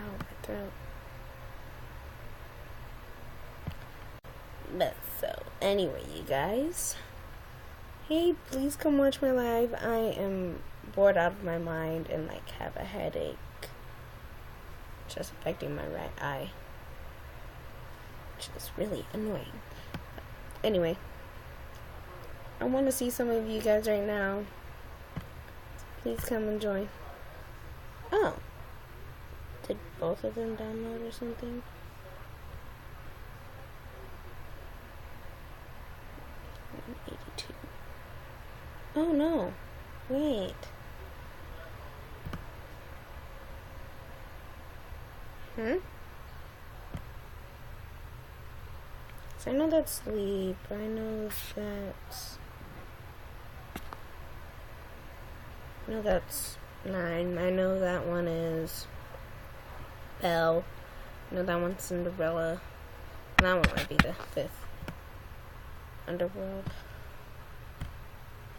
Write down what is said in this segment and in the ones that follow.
my throat. But so, anyway, you guys. Hey, please come watch my live. I am bored out of my mind and like have a headache. Just affecting my right eye. Which is really annoying. Anyway. I want to see some of you guys right now. Please come and join. Oh. Did both of them download or something? Oh no, wait. So I know that's sleep. I know that's 9. I know that one is Belle. I know that one's Cinderella. And that one might be the 5th. Underworld.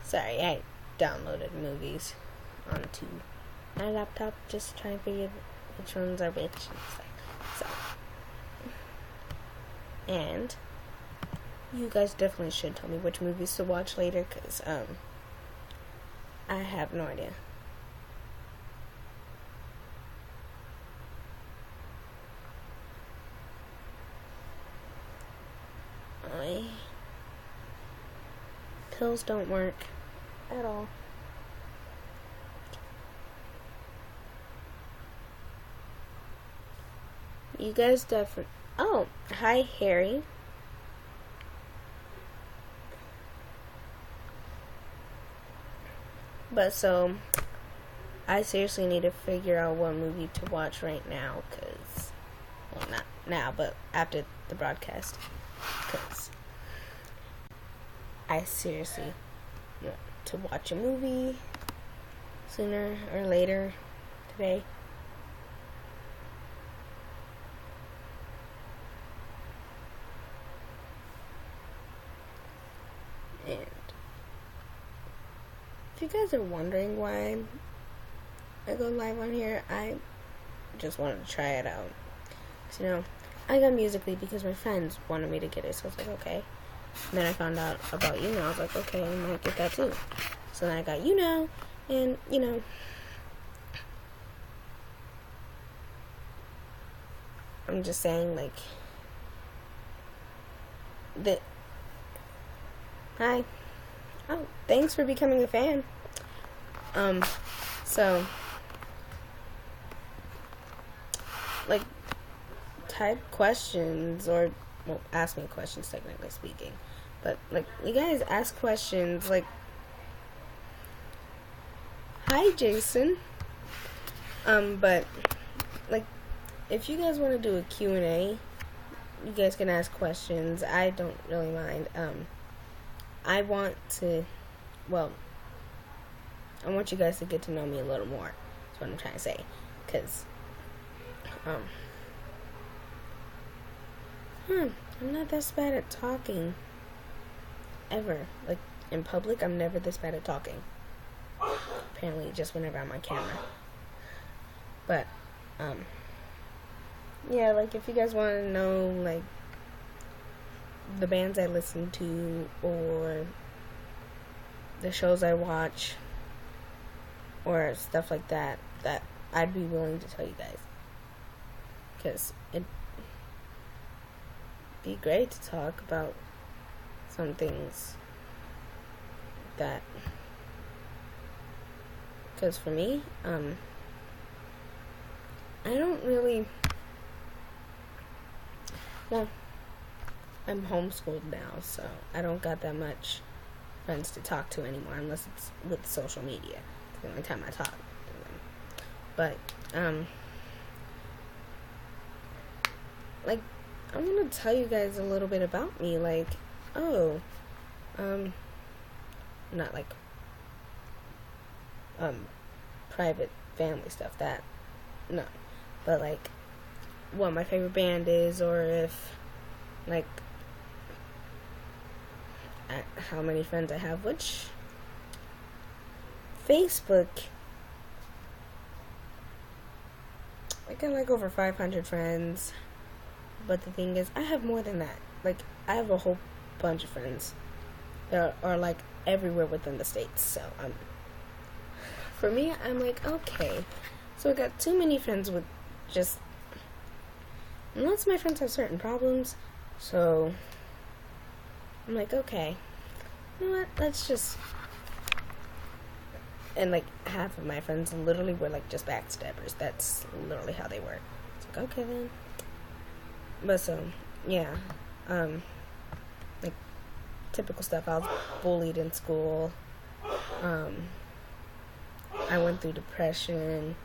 Sorry, I downloaded movies onto my laptop, just trying to figure which ones are which. And you guys definitely should tell me which movies to watch later, because I have no idea. Pills don't work at all. You guys definitely... Oh, hi, Harry. But so, I seriously need to figure out what movie to watch right now, because... Well, not now, but after the broadcast. Because I seriously want to watch a movie sooner or later today. And if you guys are wondering why I go live on here, I just wanted to try it out. So, you know, I got Musical.ly because my friends wanted me to get it, so I was like, okay. And then I found out about YouNow. I was like, okay, I might get that too. So then I got YouNow, and, you know, I'm just saying, like, that. Hi. Oh, thanks for becoming a fan. So, like, type questions, or, well, ask me questions, technically speaking. But, like, you guys ask questions, like, hi, Jason. But, like, if you guys want to do a Q&A, you guys can ask questions. I don't really mind. I want you guys to get to know me a little more. That's what I'm trying to say. Because, I'm not this bad at talking. Ever. Like, in public, I'm never this bad at talking. Apparently, just whenever I'm on camera. But, yeah, like, if you guys want to know, like, the bands I listen to, or the shows I watch, or stuff like that, that I'd be willing to tell you guys. Because it'd be great to talk about some things that, because for me, I don't really, well, I'm homeschooled now, so I don't got that much friends to talk to anymore, unless it's with social media. It's the only time I talk to them. But, like, I want to tell you guys a little bit about me, like, not like, private family stuff, that, no, but, like, what my favorite band is, or if, like, how many friends I have, which Facebook, like, got like over 500 friends, but the thing is, I have more than that. Like, I have a whole bunch of friends that are like everywhere within the states. So for me, I'm like, okay, so I got too many friends with just, unless my friends have certain problems. So I'm like, okay, you know what? Let's just. And like half of my friends literally were like just backstabbers. That's literally how they were. It's like, okay then. But so yeah, like typical stuff. I was bullied in school. I went through depression,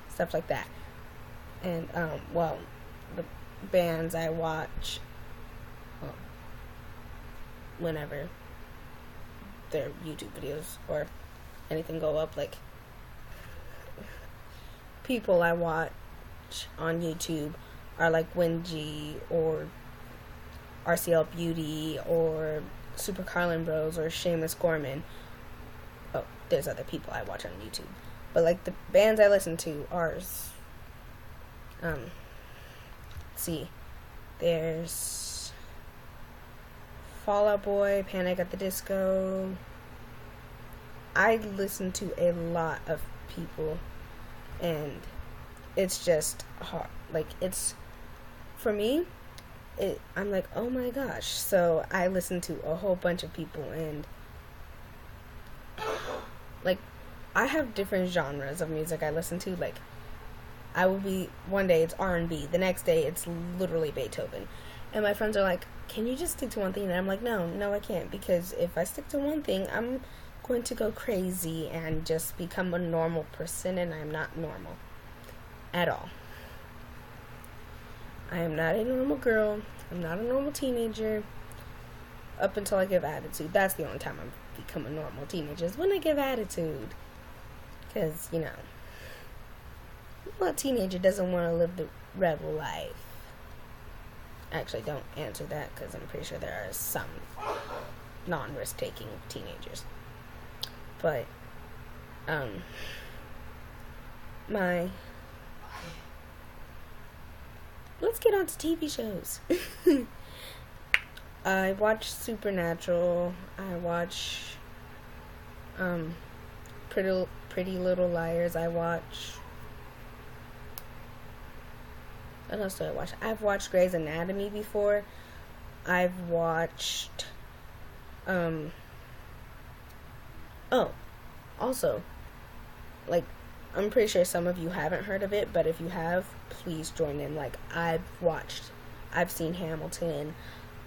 stuff like that. And well, the bands I watch, whenever their YouTube videos or anything go up, like people I watch on YouTube are like Wingy or RCL Beauty or Super Carlin Bros or Seamus Gorman. Oh, there's other people I watch on YouTube, but like the bands I listen to are see, there's Fall Out Boy, Panic at the Disco. I listen to a lot of people, and it's just hard. Like, it's, for me, I'm like, oh my gosh. So I listen to a whole bunch of people, and like, I have different genres of music I listen to. Like, I will be, one day it's R&B, the next day it's literally Beethoven. And my friends are like, can you just stick to one thing? And I'm like, no, I can't, because if I stick to one thing, I'm going to go crazy and just become a normal person, and I'm not normal at all. I am not a normal girl. I'm not a normal teenager up until I give attitude. That's the only time I become a normal teenager, is when I give attitude, because, you know, what teenager doesn't want to live the rebel life? Actually, don't answer that, because I'm pretty sure there are some non-risk taking teenagers. But let's get on to TV shows. I watch Supernatural. I watch Pretty Little Liars. I watch, what else do I watch? I've watched Grey's Anatomy before. I've watched also, like, I'm pretty sure some of you haven't heard of it, but if you have, please join in. Like, I've seen Hamilton,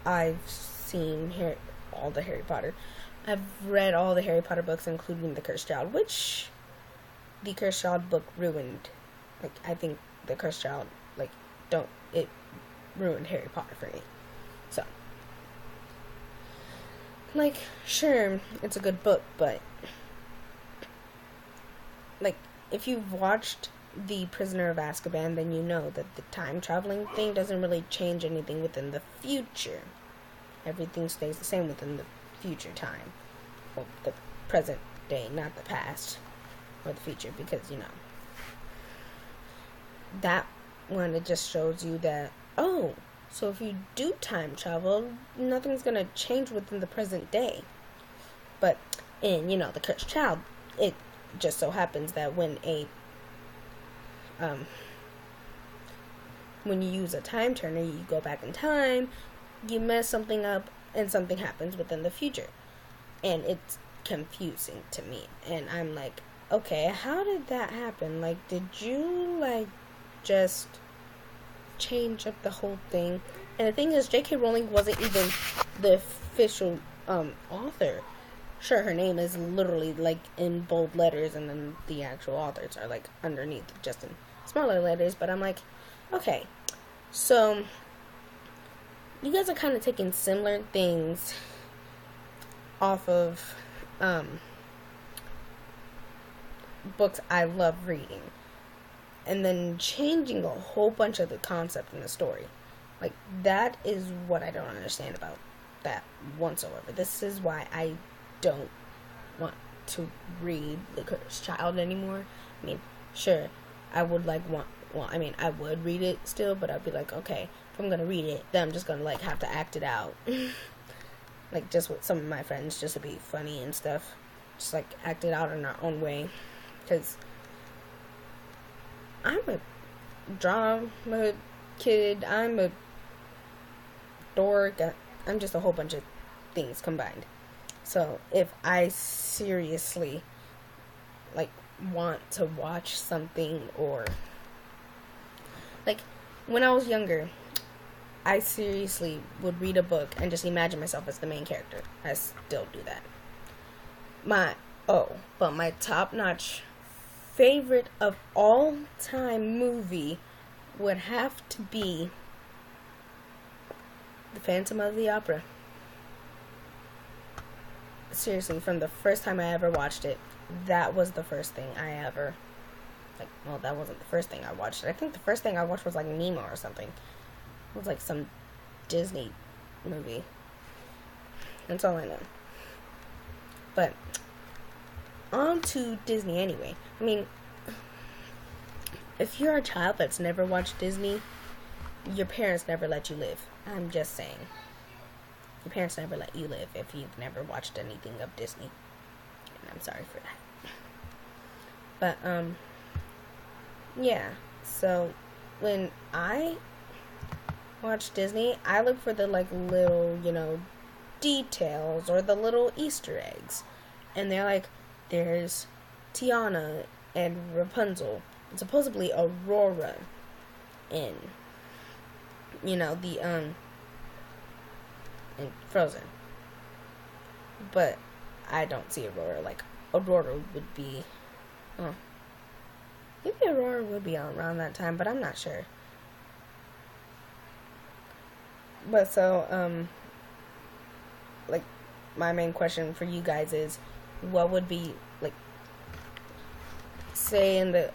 I've seen all the Harry Potter. I've read all the Harry Potter books, including The Cursed Child, which the Cursed Child book ruined. Like, I think The Cursed Child, like, it ruined Harry Potter for me. So, like, sure, it's a good book, but like, if you've watched The Prisoner of Azkaban, then you know that the time traveling thing doesn't really change anything within the future. Everything stays the same within the future time. Well, the present day, not the past or the future, because, you know, that one, it just shows you that, oh, so if you do time travel, nothing's gonna change within the present day. But in, you know, The Cursed Child, it just so happens that when you use a time turner, you go back in time, you mess something up, and something happens within the future. And it's confusing to me. And I'm like, okay, how did that happen? Like, did you, like, just change up the whole thing? And the thing is, J.K. Rowling wasn't even the official author. Sure, her name is literally, like, in bold letters, and then the actual authors are, like, underneath, just in smaller letters. But I'm like, okay, so you guys are kind of taking similar things off of books I love reading, and then changing a whole bunch of the concept in the story. Like, that is what I don't understand about that whatsoever. This is why I don't want to read The Cursed Child anymore. I mean, sure, I would, like, well, I mean, I would read it still, but I'd be like, okay, if I'm gonna read it, then I'm just gonna like have to act it out. Like just with some of my friends, just to be funny and stuff. Just like act it out in our own way. Because I'm a drama kid, I'm a dork, I'm just a whole bunch of things combined. So if I seriously like want to watch something, or like when I was younger, I seriously would read a book and just imagine myself as the main character. I still do that. But my top-notch favorite of all time movie would have to be The Phantom of the Opera. Seriously, from the first time I ever watched it, that was the first thing I ever, like, well, that wasn't the first thing I watched. I think the first thing I watched was like Nemo or something. It was like some Disney movie. That's all I know. But on to Disney anyway. I mean, if you're a child that's never watched Disney, your parents never let you live. I'm just saying. Your parents never let you live if you've never watched anything of Disney. And I'm sorry for that. But, yeah. So, when I watch Disney, I look for the, like, little, details or the little Easter eggs. And they're like, there's Tiana and Rapunzel, and supposedly Aurora in, in Frozen. But I don't see Aurora. Like, Aurora would be, maybe Aurora would be around that time, but I'm not sure. But so, like, my main question for you guys is, what would be, like, say in the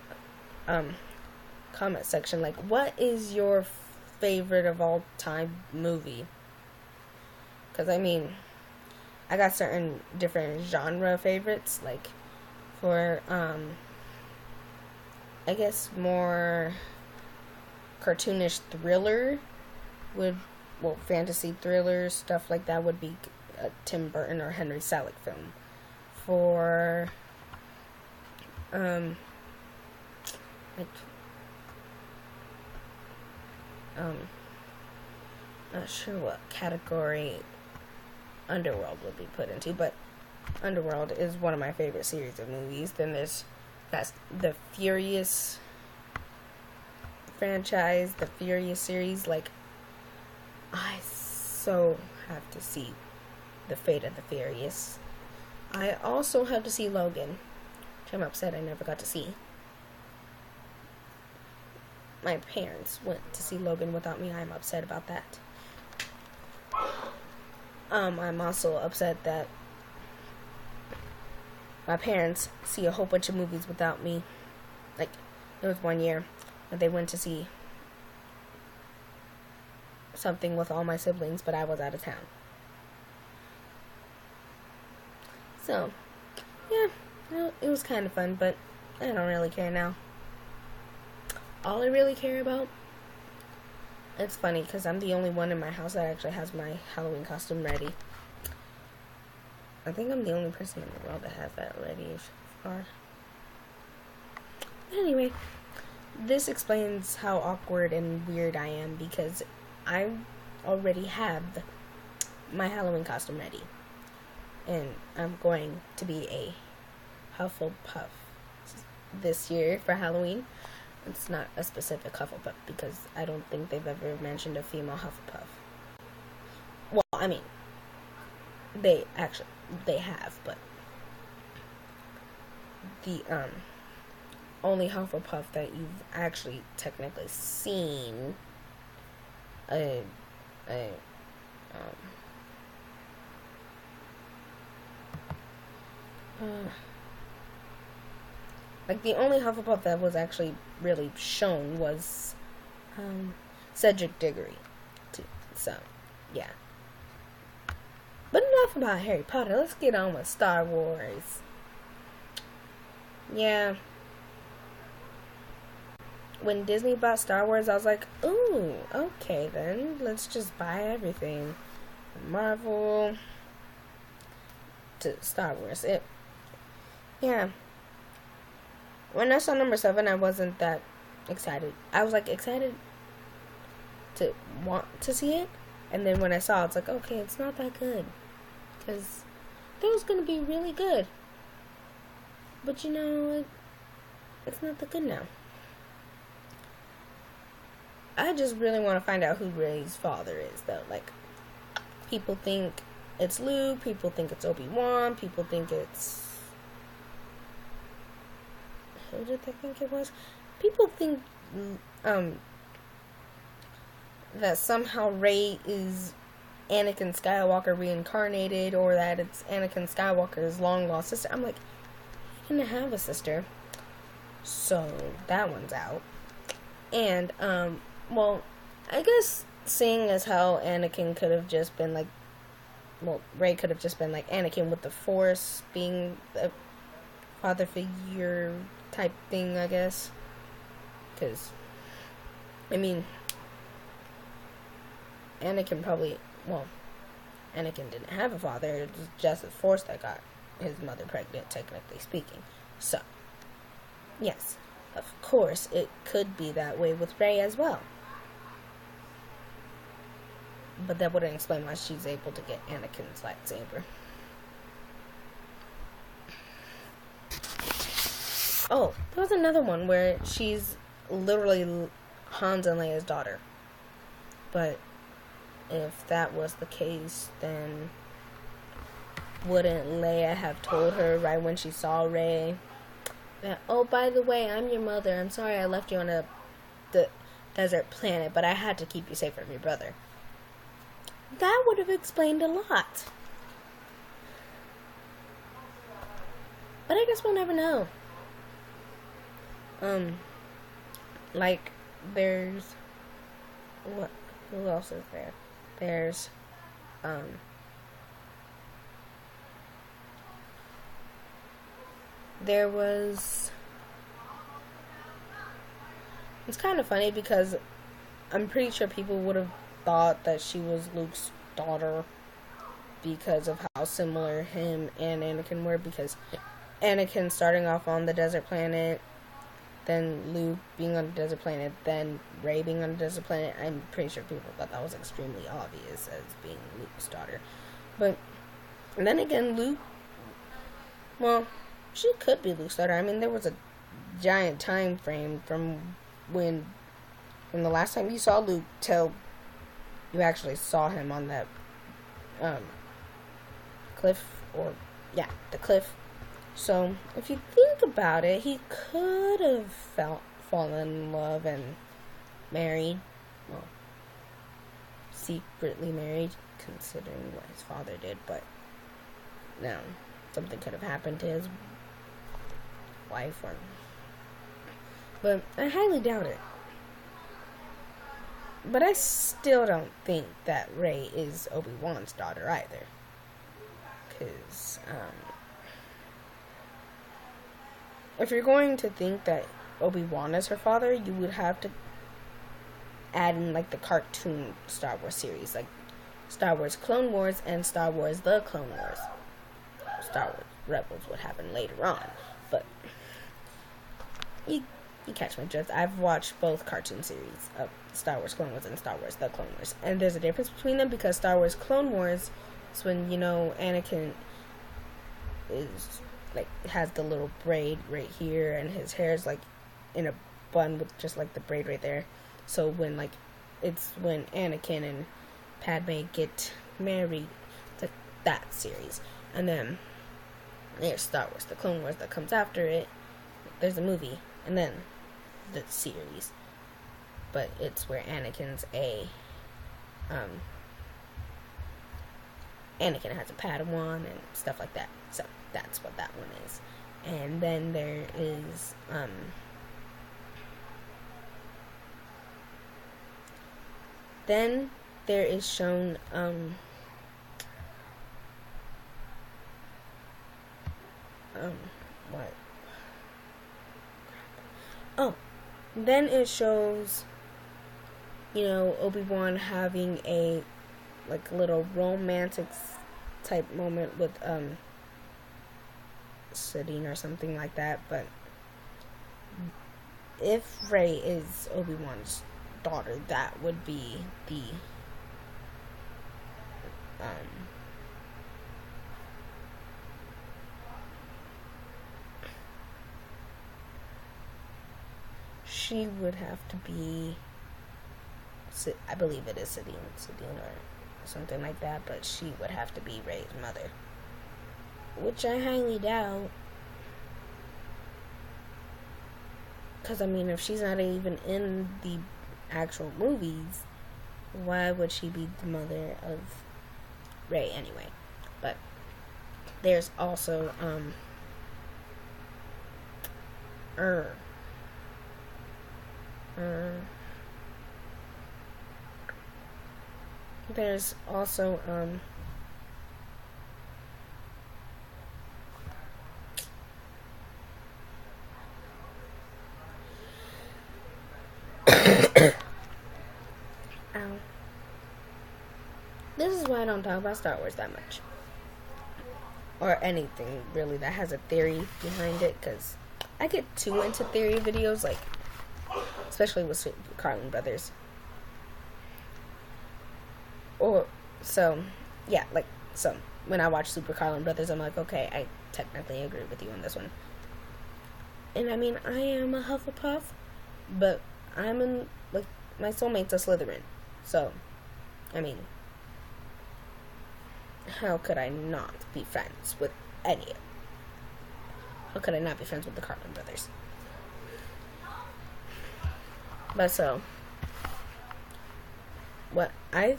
comment section, like, what is your favorite of all time movie? Because, I mean, I got certain different genre favorites, like, for, I guess more cartoonish thriller fantasy thriller, stuff like that would be a Tim Burton or Henry Selick film. For, not sure what category Underworld would be put into, but Underworld is one of my favorite series of movies. Then that's the Furious franchise, the Furious series. Like, I so have to see The Fate of the Furious. I also have to see Logan, which I'm upset I never got to see. My parents went to see Logan without me. I'm upset about that. I'm also upset that my parents see a whole bunch of movies without me. Like, there was one year that they went to see something with all my siblings, but I was out of town. So, yeah, well, it was kind of fun, but I don't really care now. All I really care about, it's funny because I'm the only one in my house that actually has my Halloween costume ready. I think I'm the only person in the world that has that ready so far. Anyway, this explains how awkward and weird I am, because I already have my Halloween costume ready. And I'm going to be a Hufflepuff this year for Halloween. It's not a specific Hufflepuff because I don't think they've ever mentioned a female Hufflepuff. Well, I mean, they have, but the only Hufflepuff that you've actually technically seen like, the only Hufflepuff that was actually really shown was Cedric Diggory, too. So, yeah. But enough about Harry Potter. Let's get on with Star Wars. Yeah. when Disney bought Star Wars, I was like, ooh, okay then, let's just buy everything. Marvel to Star Wars. Yeah. When I saw number 7, I wasn't that excited. I was like excited to want to see it, and then when I saw it, it's like, okay, it's not that good, because that was gonna be really good, but it's not that good now. I just really want to find out who Rey's father is, though. Like, people think it's Luke, people think it's Obi-Wan, people think it's... Who did they think it was? People think, that somehow Rey is Anakin Skywalker reincarnated, or that it's Anakin Skywalker's long-lost sister. I'm like, he didn't have a sister. So, that one's out. And, well, I guess seeing as how Anakin could have just been like, well, Rey could have just been like Anakin with the Force being a father figure type thing, I guess. Because, I mean, Anakin didn't have a father. It was just the Force that got his mother pregnant, technically speaking. So, yes, of course, it could be that way with Rey as well. But that wouldn't explain why she's able to get Anakin's lightsaber. Oh, there was another one where she's literally Han's and Leia's daughter. But if that was the case, then wouldn't Leia have told her right when she saw Rey that, oh, by the way, I'm your mother. I'm sorry I left you on the desert planet, but I had to keep you safe from your brother. That would have explained a lot. But I guess we'll never know. Like, there's... What? Who else is there? There's, there was... It's kind of funny because I'm pretty sure people would have thought that she was Luke's daughter because of how similar him and Anakin were, because Anakin starting off on the desert planet, then Luke being on the desert planet, then Rey being on the desert planet. I'm pretty sure people thought that was extremely obvious as being Luke's daughter. But then again, Luke, well, she could be Luke's daughter. I mean, there was a giant time frame from the last time you saw Luke till you actually saw him on that cliff, or yeah, the cliff. So if you think about it, he could have fallen in love and married, well, secretly married, considering what his father did. But no, something could have happened to his wife, but I highly doubt it. But I still don't think that Rey is Obi-Wan's daughter either. Because, if you're going to think that Obi-Wan is her father, you would have to add in, like, the cartoon Star Wars series. Like, Star Wars Clone Wars and Star Wars The Clone Wars. Star Wars Rebels would happen later on. But, you catch my drift. I've watched both cartoon series of Star Wars Clone Wars and Star Wars The Clone Wars. And there's a difference between them, because Star Wars Clone Wars is when, Anakin is, like, has the little braid right here, and his hair is, like, in a bun with just, like, the braid right there. So when, like, it's when Anakin and Padme get married. It's like that series. And then there's Star Wars The Clone Wars that comes after it. There's a movie. And then the series, but it's where Anakin has a Padawan and stuff like that. So that's what that one is. And then there is then there is shown what? Oh, then it shows, Obi-Wan having a like little romantic type moment with Sabine or something like that. But if Rey is Obi-Wan's daughter, that would be the she would have to be, I believe it is Sabine or something like that, but she would have to be Rey's mother, which I highly doubt. Because, I mean, if she's not even in the actual movies, why would she be the mother of Rey anyway? But there's also, there's also, this is why I don't talk about Star Wars that much. Or anything, really, that has a theory behind it, because I get too into theory videos, like, especially with Super Carlin Brothers. So, when I watch Super Carlin Brothers, I'm like, okay, I technically agree with you on this one. And, I mean, I am a Hufflepuff, but I'm in, like, my soulmate's a Slytherin. So, I mean, how could I not be friends with any of them? How could I not be friends with the Carlin Brothers? But so, what I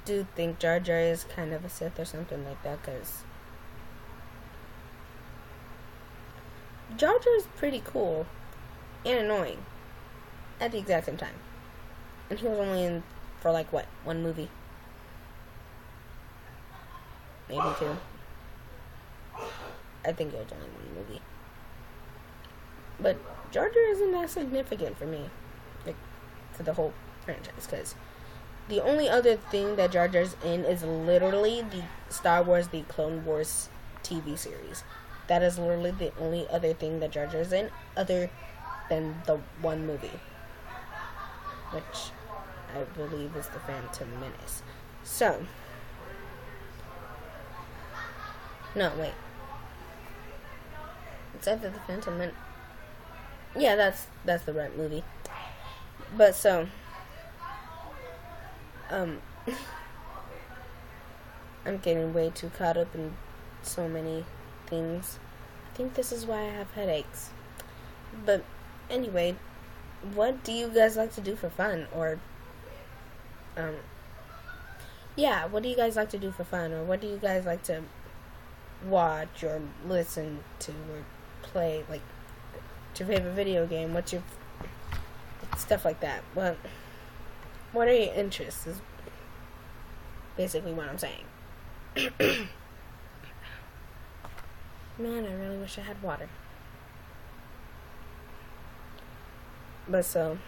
do think Jar Jar is kind of a Sith or something like that, because Jar Jar is pretty cool and annoying at the exact same time. And he was only in for like what, one movie? Maybe two. I think it was only one movie. But Jar Jar isn't that significant for me, like, for the whole franchise, because the only other thing that Jar Jar's in is literally the Star Wars, the Clone Wars TV series. That is literally the only other thing that Jar Jar's in, other than the one movie, which I believe is The Phantom Menace. So, no, wait. It's either The Phantom Menace. Yeah, that's the right movie. But so, I'm getting way too caught up in so many things. I think this is why I have headaches. But anyway, what do you guys like to do for fun? Or, what do you guys like to do for fun? Or what do you guys like to watch or listen to or play? Like, what's your favorite video game? What's your stuff like that? What are your interests is basically what I'm saying. Man, I really wish I had water. But so,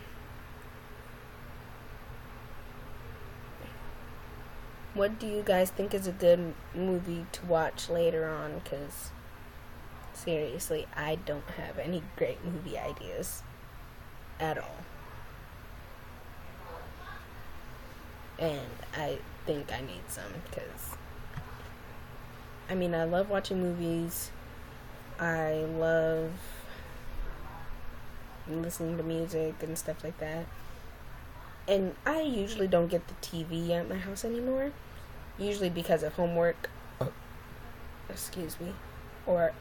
what do you guys think is a good movie to watch later on? Because seriously, I don't have any great movie ideas at all. And I think I need some, because I mean, I love watching movies. I love listening to music and stuff like that. And I usually don't get the TV at my house anymore. Usually because of homework. Excuse me. Or,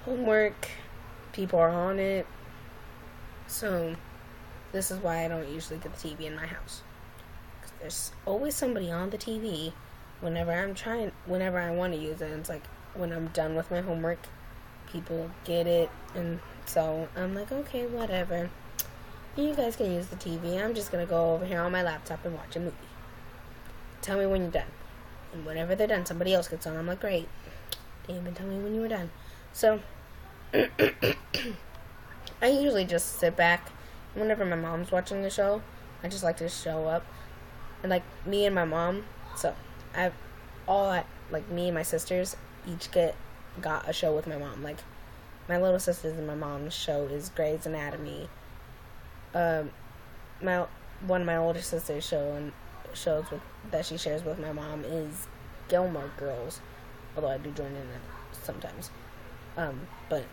homework. People are on it. So, this is why I don't usually get the TV in my house. Because there's always somebody on the TV whenever I want to use it. And it's like, when I'm done with my homework, people get it. And so, I'm like, okay, whatever. You guys can use the TV. I'm just going to go over here on my laptop and watch a movie. Tell me when you're done. And whenever they're done, somebody else gets on. I'm like, great. They didn't even tell me when you were done. So, I usually just sit back. Whenever my mom's watching the show, I just like to show up. And, like, me and my mom, so I've like, me and my sisters each got a show with my mom. Like, my little sisters and my mom's show is Grey's Anatomy. One of my older sisters' shows that she shares with my mom is Gilmore Girls, although I do join in it sometimes. But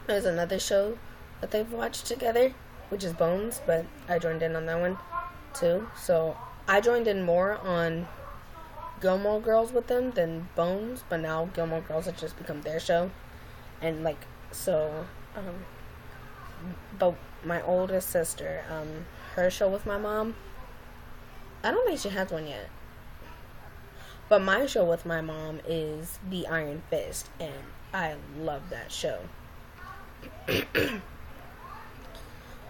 there's another show that they've watched together, which is Bones, but I joined in on that one too. So I joined in more on Gilmore Girls with them than Bones, but now Gilmore Girls has just become their show. And, like, so, but my oldest sister, her show with my mom, I don't think she has one yet. But my show with my mom is The Iron Fist, and I love that show.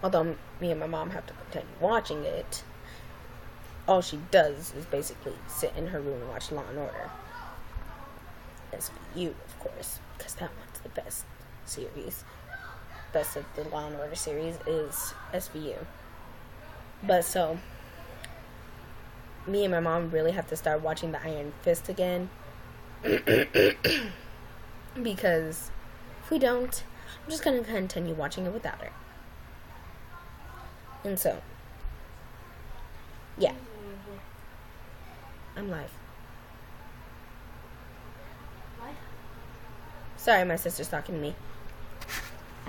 Although me and my mom have to continue watching it, all she does is basically sit in her room and watch Law & Order. SVU, of course, because that one's the best series. Best of the Law & Order series is SVU. But so, me and my mom really have to start watching The Iron Fist again. Because if we don't, I'm just going to continue watching it without her. And so, yeah. I'm live. What? Sorry, my sister's talking to me.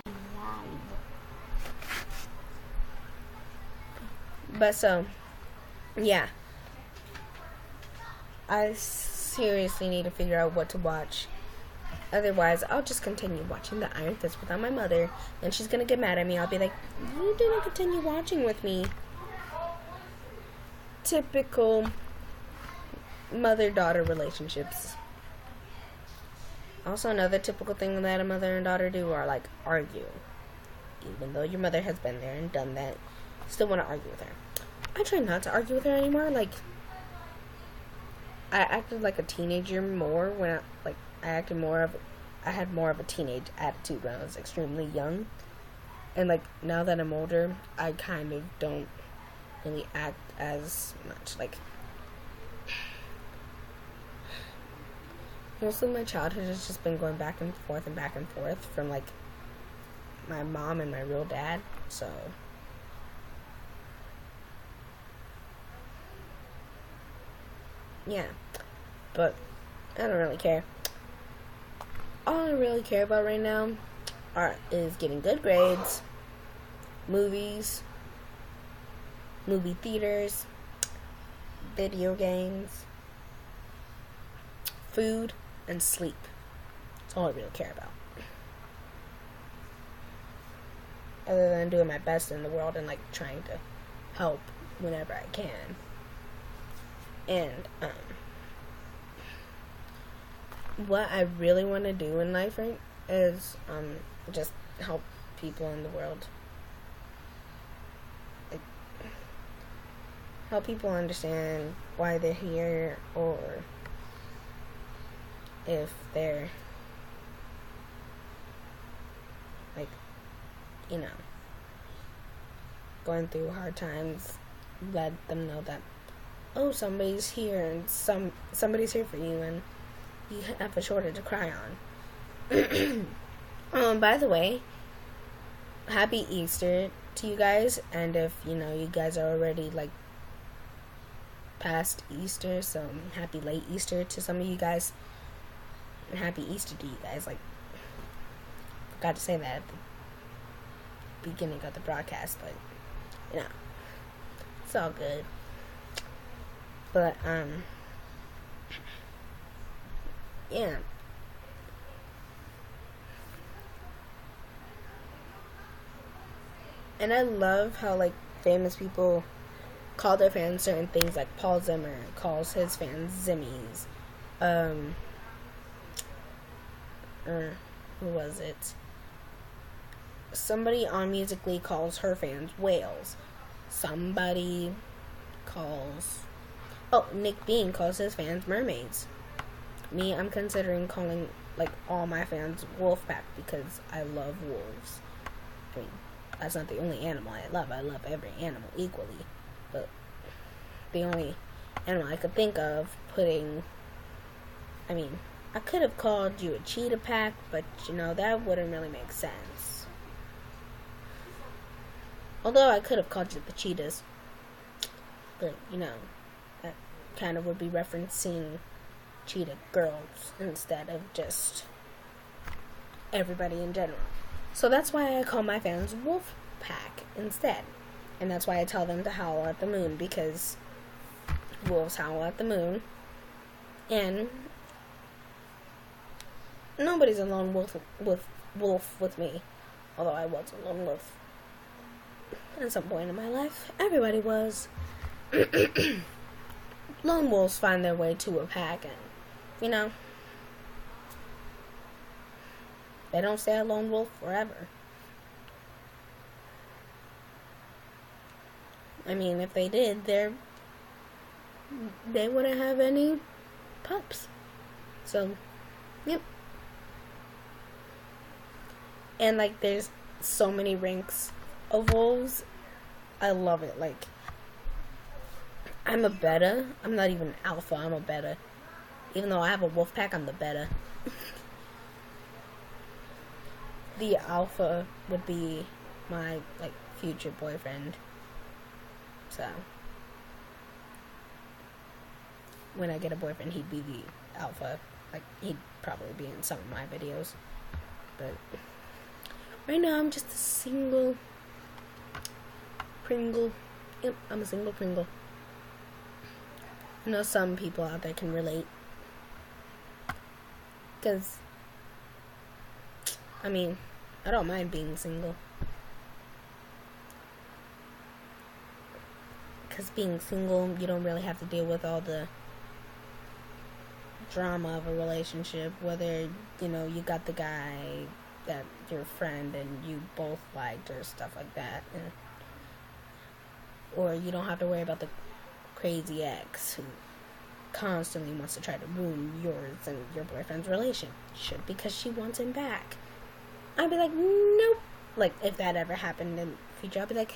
I'm live. But so, yeah. I seriously need to figure out what to watch. Otherwise, I'll just continue watching The Iron Fist without my mother, and she's gonna get mad at me. I'll be like, you didn't continue watching with me. Typical mother-daughter relationships. Also, another typical thing that a mother and daughter do are, like, argue. Even though your mother has been there and done that, you still want to argue with her. I try not to argue with her anymore. Like, I acted like a teenager more when I had more of a teenage attitude when I was extremely young. And, like, now that I'm older, I kind of don't really act as much. Like, most of my childhood has just been going back and forth from, like, my mom and my real dad. So, yeah. But I don't really care. All I really care about right now is getting good grades, movies, movie theaters, video games, food, and sleep. That's all I really care about. Other than doing my best in the world and, like, trying to help whenever I can. And, what I really want to do in life is, just help people in the world. Like, help people understand why they're here, or if they're, like, you know, going through hard times, let them know that, oh, somebody's here, and somebody's here for you, and you have a shoulder to cry on. By the way, happy Easter to you guys, and if, you know, you guys are already, like, past Easter, so happy late Easter to some of you guys, and happy Easter to you guys. Like, forgot to say that at the beginning of the broadcast, but, you know, it's all good. But, yeah. And I love how, like, famous people call their fans certain things, like Paul Zimmer calls his fans Zimmies. Who was it? Somebody on Musically calls her fans whales. Somebody calls... Oh, Nick Bean calls his fans mermaids. Me, I'm considering calling like all my fans wolf pack because I love wolves. I mean, that's not the only animal I love. I love every animal equally, but the only animal I could think of putting, I mean, I could have called you a cheetah pack, but that wouldn't really make sense. Although I could have called you the cheetahs, but that kind of would be referencing cheetah girls instead of just everybody in general. So that's why I call my fans wolf pack instead. And that's why I tell them to howl at the moon, because wolves howl at the moon. And nobody's a lone wolf with me. Although I was a lone wolf at some point in my life. Everybody was. Lone wolves find their way to a pack, and they don't stay a lone wolf forever. I mean, if they did, they wouldn't have any pups. So, yep. And there's so many ranks of wolves. I love it. I'm a beta. I'm not even alpha. I'm a beta. Even though I have a wolf pack, I'm the beta. The alpha would be my future boyfriend. So when I get a boyfriend, he'd be the alpha. He'd probably be in some of my videos. But right now, I'm just a single Pringle. Yep, I'm a single Pringle. I know some people out there can relate. Because, I mean, I don't mind being single. Because being single, you don't really have to deal with all the drama of a relationship. Whether, you got the guy that your friend and you both liked or stuff like that. Or you don't have to worry about the crazy ex who constantly wants to try to ruin yours and your boyfriend's relationship because she wants him back. I'd be like, nope. If that ever happened in the future, I'd be like,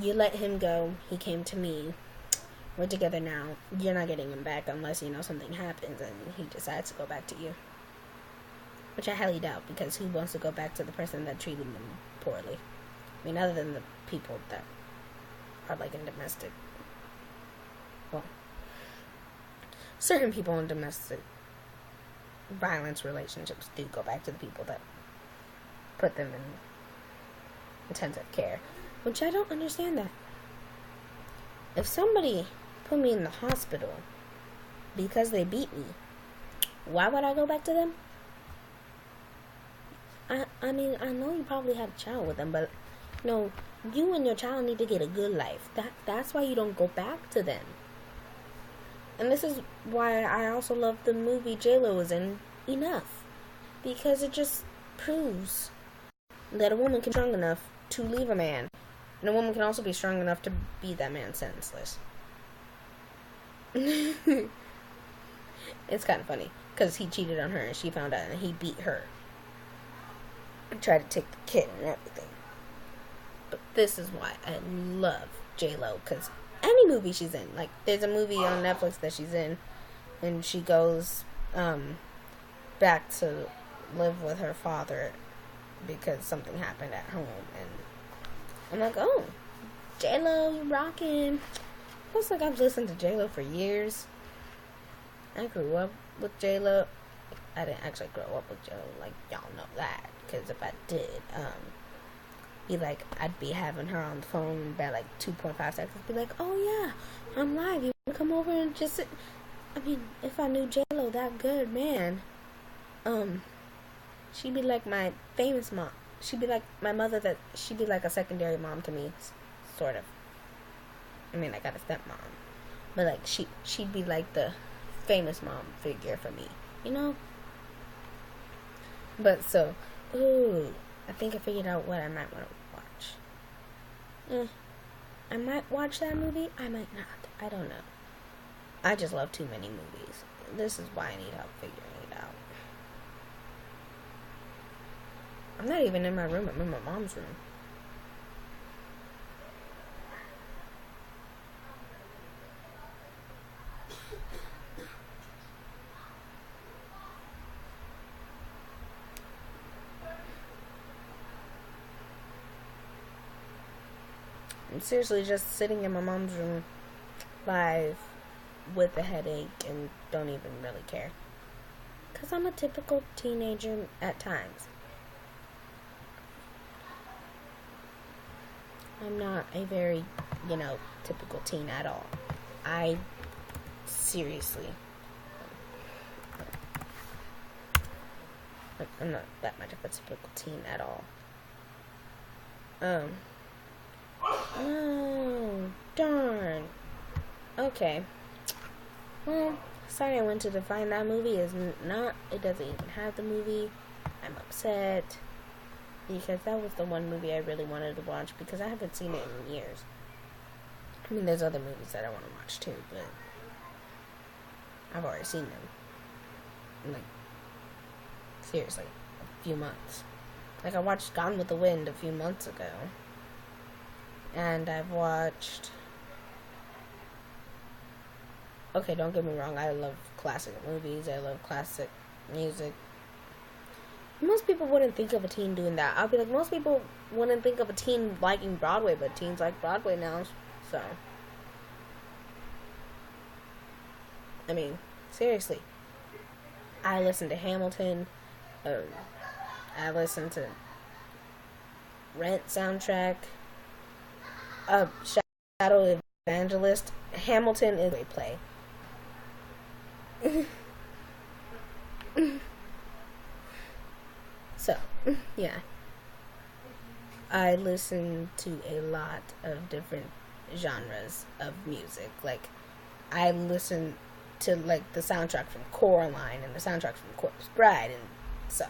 you let him go. He came to me. We're together now. You're not getting him back unless, something happens and he decides to go back to you. Which I highly doubt, because who wants to go back to the person that treated them poorly? I mean, other than the people that are in domestic. Well, certain people in domestic violence relationships do go back to the people that put them in intensive care, which I don't understand that. If somebody put me in the hospital because they beat me, why would I go back to them? I mean, I know you probably had a child with them, but you and your child need to get a good life. That's why you don't go back to them. And this is why I also love the movie J-Lo was in, Enough. Because it just proves that a woman can be strong enough to leave a man. And a woman can also be strong enough to be that man senseless. It's kind of funny, because he cheated on her and she found out and he beat her. And tried to take the kid and everything. But this is why I love J-Lo, because any movie she's in, there's a movie on Netflix that she's in, and she goes back to live with her father because something happened at home, and I'm like, oh, J-Lo, you rocking. Looks like I've listened to J-Lo for years. I grew up with J-Lo. I didn't actually grow up with J-Lo, y'all know that, because if I did, I'd be having her on the phone by 2.5 seconds, be like, oh yeah, I'm live, you wanna come over and just sit? I mean, if I knew J-Lo that good, man, she'd be like my famous mom. She'd be like my mother, she'd be like a secondary mom to me, sort of. I mean, I got a stepmom, but she'd be like the famous mom figure for me, But so, I think I figured out what I might want to watch. I might watch that movie, I might not. I don't know. I just love too many movies. This is why I need help figuring it out. I'm not even in my room. I'm in my mom's room. I'm seriously just sitting in my mom's room live with a headache and don't even really care. Because I'm a typical teenager at times. I'm not a very, typical teen at all. I seriously, I'm not that much of a typical teen at all. Oh, darn. Okay. Well, sorry I went to find that movie. It doesn't even have the movie. I'm upset. Because that was the one movie I really wanted to watch because I haven't seen it in years. I mean, there's other movies that I want to watch too, but I've already seen them. Like, seriously, a few months. Like, I watched Gone with the Wind a few months ago. And I've watched... Okay, don't get me wrong, I love classic movies, I love classic music. Most people wouldn't think of a teen doing that. I'll be like, most people wouldn't think of a teen liking Broadway, but teens like Broadway now, so. I mean, seriously. I listen to Hamilton, I listen to Rent soundtrack, Shadow Evangelist. Hamilton is a play. So, yeah. I listen to a lot of different genres of music. Like, I listen to, like, the soundtrack from Coraline and the soundtrack from Corpse Bride and so.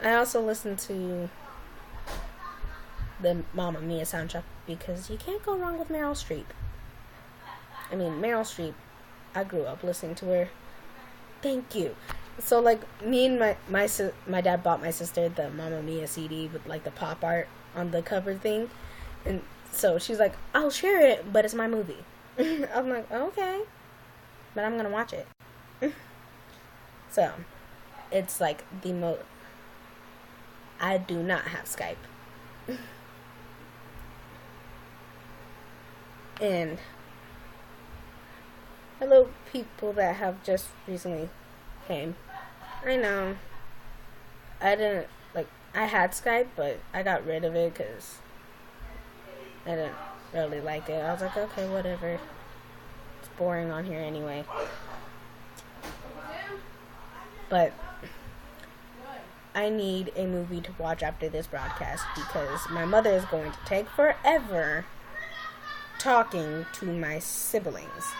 I also listen to the Mamma Mia soundtrack because you can't go wrong with Meryl Streep. I mean, Meryl Streep, I grew up listening to her. Thank you. So, like, me and my dad bought my sister the Mamma Mia CD with, like, the pop art on the cover thing. And so she's like, I'll share it, but it's my movie. I'm like, okay. But I'm going to watch it. So, it's, like, I do not have Skype. And hello, people that have just recently came. I know. I had Skype, but I got rid of it because I didn't really like it. I was like, okay, whatever. It's boring on here anyway. But I need a movie to watch after this broadcast because my mother is going to take forever talking to my siblings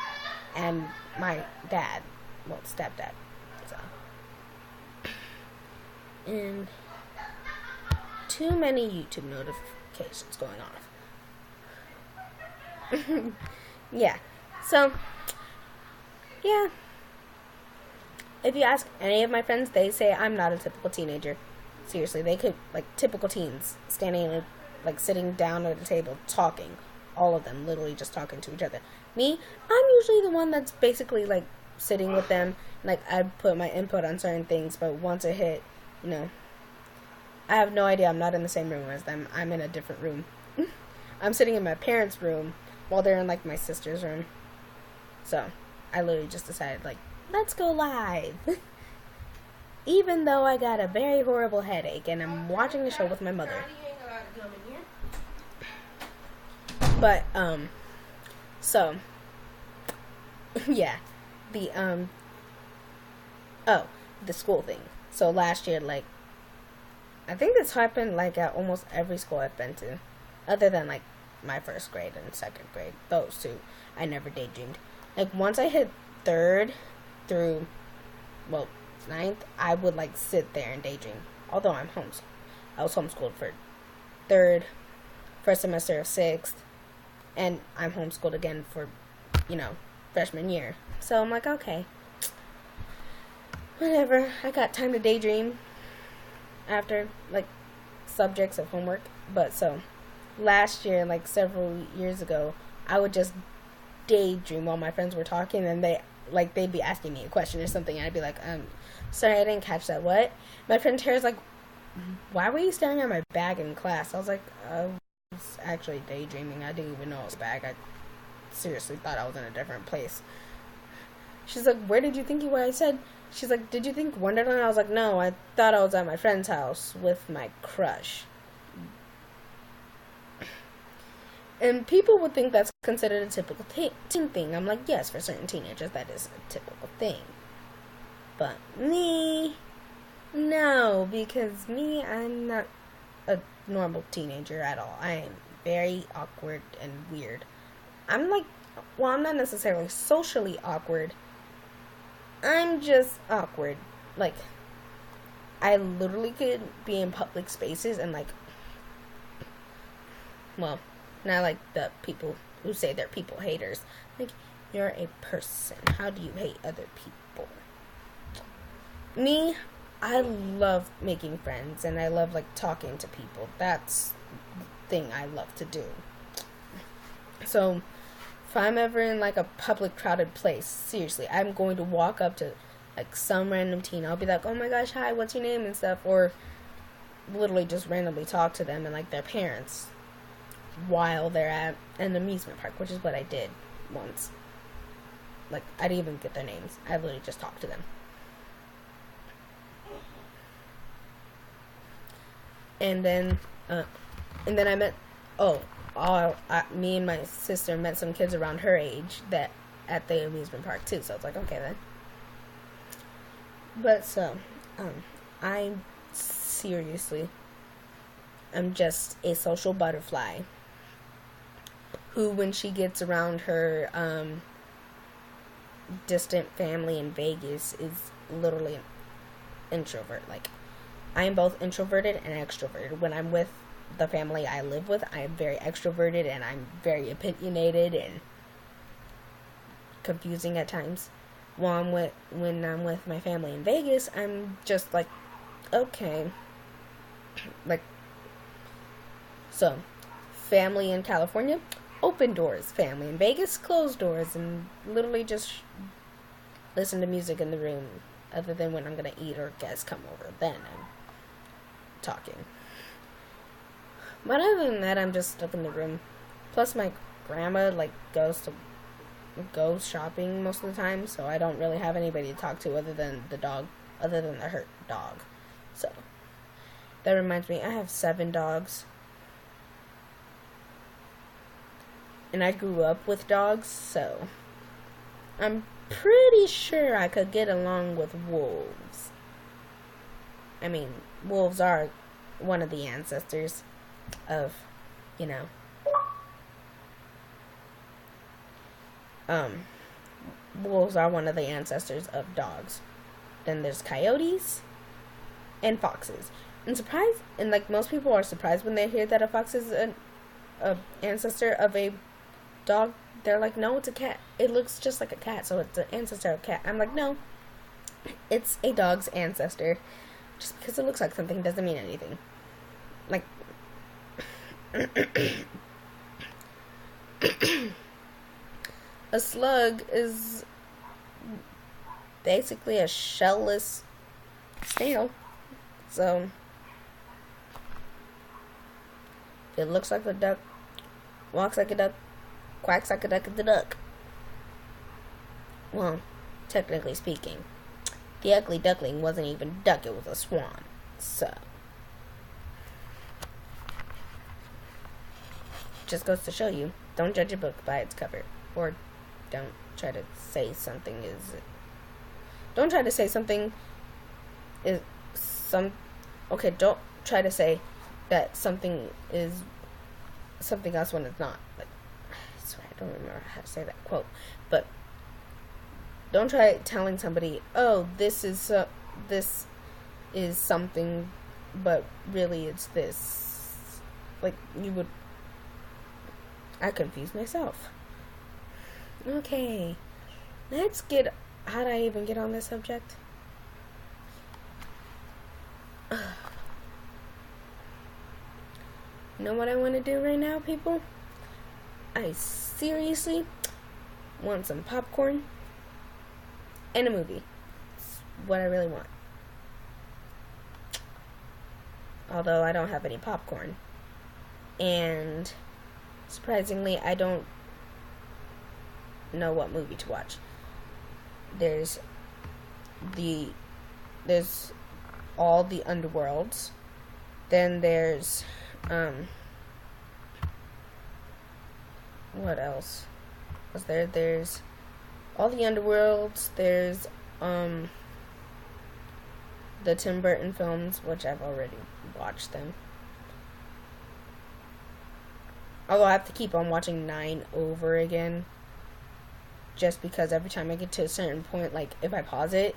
and my dad, well, stepdad. So, and too many YouTube notifications going off. Yeah. So, yeah. If you ask any of my friends, they say I'm not a typical teenager. Seriously, they could, like, typical teens, standing, like, sitting down at a table, talking. All of them, literally just talking to each other. Me, I'm usually the one that's basically, like, sitting with them. Like, I put my input on certain things, but once it hit, I have no idea. I'm not in the same room as them. I'm in a different room. I'm sitting in my parents' room while they're in, like, my sister's room. So, I literally just decided, like, let's go live. Even though I got a very horrible headache and I'm watching the show with my mother. But, so, yeah, the school thing. So last year, like, I think this happened, like, at almost every school I've been to. Other than, like, my first grade and second grade. Those two, I never daydreamed. Like, once I hit 3rd through, well, 9th, I would, like, sit there and daydream. Although I was homeschooled for 3rd, first semester of 6th, and I'm homeschooled again for, freshman year. So I'm like, okay, whatever, I got time to daydream. after like subjects of homework. But so last year, like several years ago, I would just daydream while my friends were talking, and they'd be asking me a question or something, and I'd be like, sorry, I didn't catch that. What? My friend Tara's like, why were you staring at my bag in class? I was like, I was actually daydreaming. I didn't even know it was a bag. I seriously thought I was in a different place. She's like, where did you think you were? I said, she's like, did you think Wonderland? I was like, no, I thought I was at my friend's house with my crush. And people would think that's considered a typical teen thing. I'm like, yes, for certain teenagers, that is a typical thing. But me, no, because me, I'm not a normal teenager at all. I am very awkward and weird. I'm like, well, I'm not necessarily socially awkward. I'm just awkward. Like, I literally could be in public spaces and like, well, not like the people who say they're people haters. Like, you're a person. How do you hate other people? Me, I love making friends and I love like talking to people. That's the thing I love to do. So if I'm ever in like a public crowded place, seriously, I'm going to walk up to like some random teen. I'll be like, oh my gosh, hi, what's your name and stuff, or literally just randomly talk to them and like their parents while they're at an amusement park, which is what I did once. Like, I didn't even get their names. I literally just talked to them. And then I met, me and my sister met some kids around her age that at the amusement park too. So it's like, okay then. But so, I seriously, I'm just a social butterfly who, when she gets around her distant family in Vegas, is literally an introvert. Like, I am both introverted and extroverted. When I'm with the family I live with, I am very extroverted and I'm very opinionated and confusing at times. When I'm with my family in Vegas, I'm just like, okay. Like, so, family in California, open doors. Family in Vegas, closed doors, and literally just listen to music in the room, other than when I'm gonna eat or guests come over. Then I'm talking. But other than that, I'm just stuck in the room. Plus, my grandma like goes shopping most of the time, so I don't really have anybody to talk to other than the hurt dog. So that reminds me, I have 7 dogs. And I grew up with dogs, so I'm pretty sure I could get along with wolves. I mean, wolves are one of the ancestors of, wolves are one of the ancestors of dogs. Then there's coyotes and foxes. And like most people are surprised when they hear that a fox is an ancestor of a dog. They're like, no, it's a cat. It looks just like a cat, so it's an ancestor of a cat. I'm like, no, it's a dog's ancestor. Just because it looks like something doesn't mean anything. Like, a slug is basically a shellless snail. So, it looks like a duck, walks like a duck, quacks like a duck, is a duck. Well, technically speaking, the ugly duckling wasn't even a duck, it was a swan. So, just goes to show you, don't judge a book by its cover. Or don't try to say something is don't try to say something is okay, don't try to say that something is something else when it's not. Like, I swear I don't remember how to say that quote, but don't try telling somebody, oh, this is something, but really it's this. Like, I confuse myself. Okay, let's get, how did I even get on this subject? You know what I want to do right now, people? I seriously want some popcorn and a movie. It's what I really want. Although I don't have any popcorn. And surprisingly, I don't know what movie to watch. There's all the Underworlds. Then there's what else was there? There's all the Underworlds. There's the Tim Burton films, which I've already watched them. Although I have to keep on watching 9 over again, just because every time I get to a certain point, like if I pause it,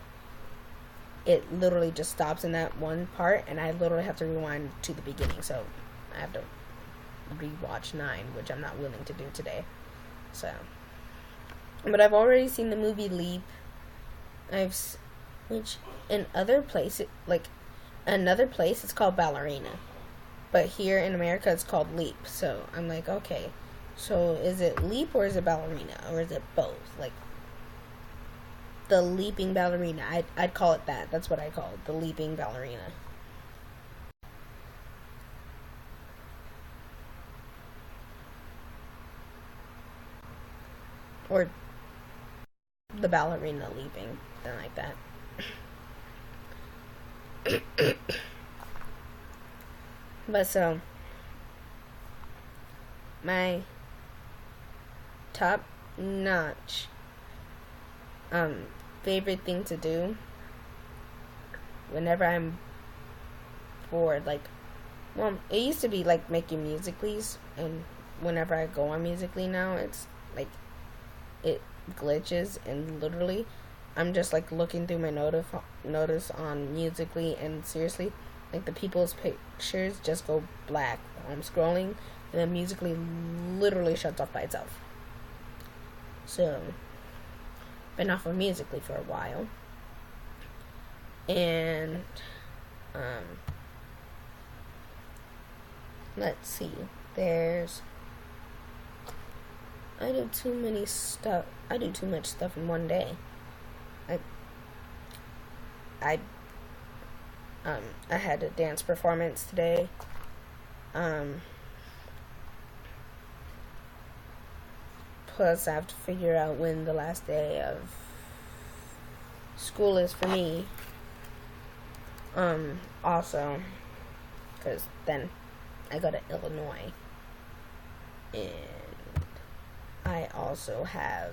it literally just stops in that one part, and I literally have to rewind to the beginning. So I have to rewatch 9, which I'm not willing to do today. So, but I've already seen the movie Leap. Which in other places, like another place, it's called Ballerina, but here in America it's called Leap. So I'm like, okay, so is it Leap or is it Ballerina, or is it both? Like the Leaping Ballerina, I'd call it that. That's what I call it, the Leaping Ballerina. Or the ballerina leaping, something like that. But so, my top notch favorite thing to do whenever I'm bored, like, well, it used to be like making musicallys, and whenever I go on Musically now, it's like it glitches, and literally I'm just like looking through my notice on Musically, and seriously, like the people's pictures just go black while I'm scrolling, and then Musically literally shuts off by itself. So been off of Musically for a while, and let's see, I do too much stuff in one day. I had a dance performance today. Plus I have to figure out when the last day of school is for me. Also, because then I go to Illinois, and I also have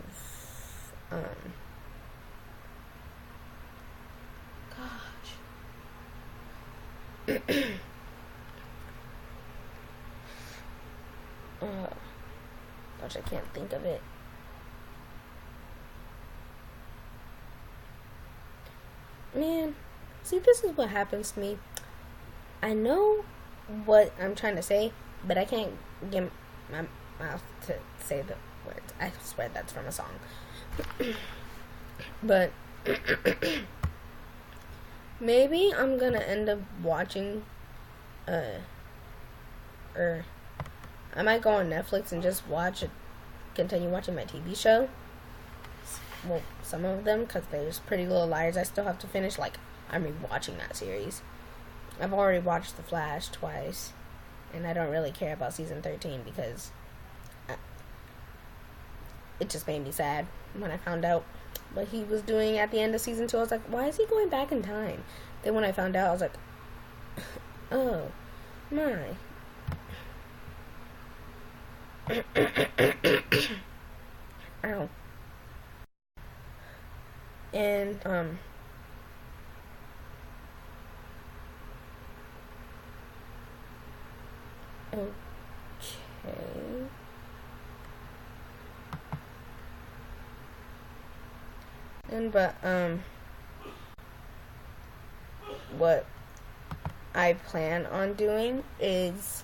gosh, I can't think of it. Man, see, this is what happens to me. I know what I'm trying to say, but I can't get my mouth to say the words. I swear that's from a song. But maybe I'm gonna end up watching or I might go on Netflix and just continue watching my TV show. Well, some of them, because there's Pretty Little Liars I still have to finish. Like, I'm rewatching that series. I've already watched The Flash twice, and I don't really care about season 13 because it just made me sad when I found out what he was doing at the end of season 2. I was like, why is he going back in time? Then when I found out, I was like, oh my. Ow. And okay. But what I plan on doing is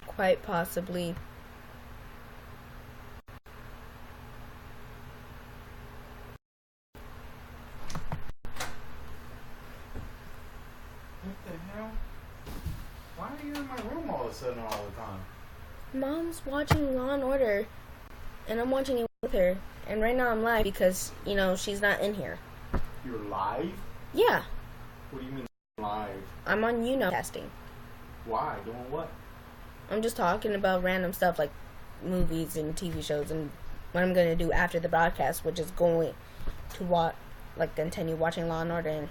quite possibly what the hell? Why are you in my room all of a sudden all the time? Mom's watching Law and Order, and I'm watching it with her. And right now I'm live because, you know, she's not in here. You're live? Yeah. What do you mean live? I'm on YouNow casting. Why? Doing what? I'm just talking about random stuff like movies and TV shows and what I'm going to do after the broadcast, which is going to continue watching Law and Order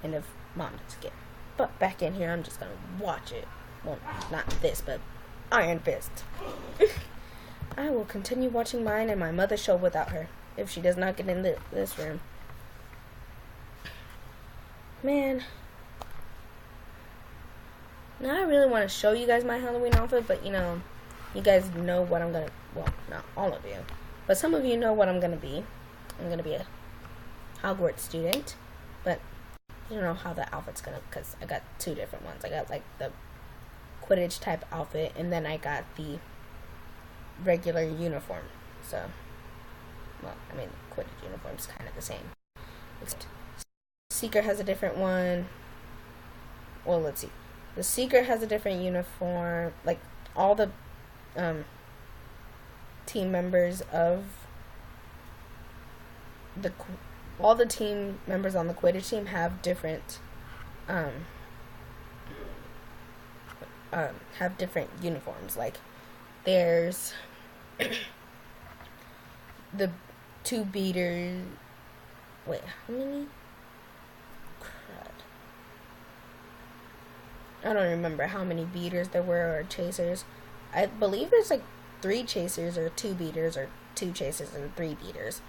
and if Mom doesn't get. But back in here, I'm just going to watch it. Well, not this, but Iron Fist. I will continue watching mine and my mother's show without her if she does not get in this room. Man. Now I really want to show you guys my Halloween outfit, but you know, you guys know what I'm going to, well, not all of you, but some of you know what I'm going to be. I'm going to be a Hogwarts student, but you don't know how the outfit's going to, because I got two different ones. I got like the Quidditch type outfit, and then I got the regular uniform. So, well, I mean, Quidditch uniform's kind of the same. Except Seeker has a different one. Well, let's see. The Seeker has a different uniform. Like, all the team members of all the team members on the Quidditch team have different uniforms. Like, there's the two beaters. Wait, how many? Crud. I don't remember how many beaters there were or chasers. I believe there's like 3 chasers or 2 beaters or 2 chasers and 3 beaters.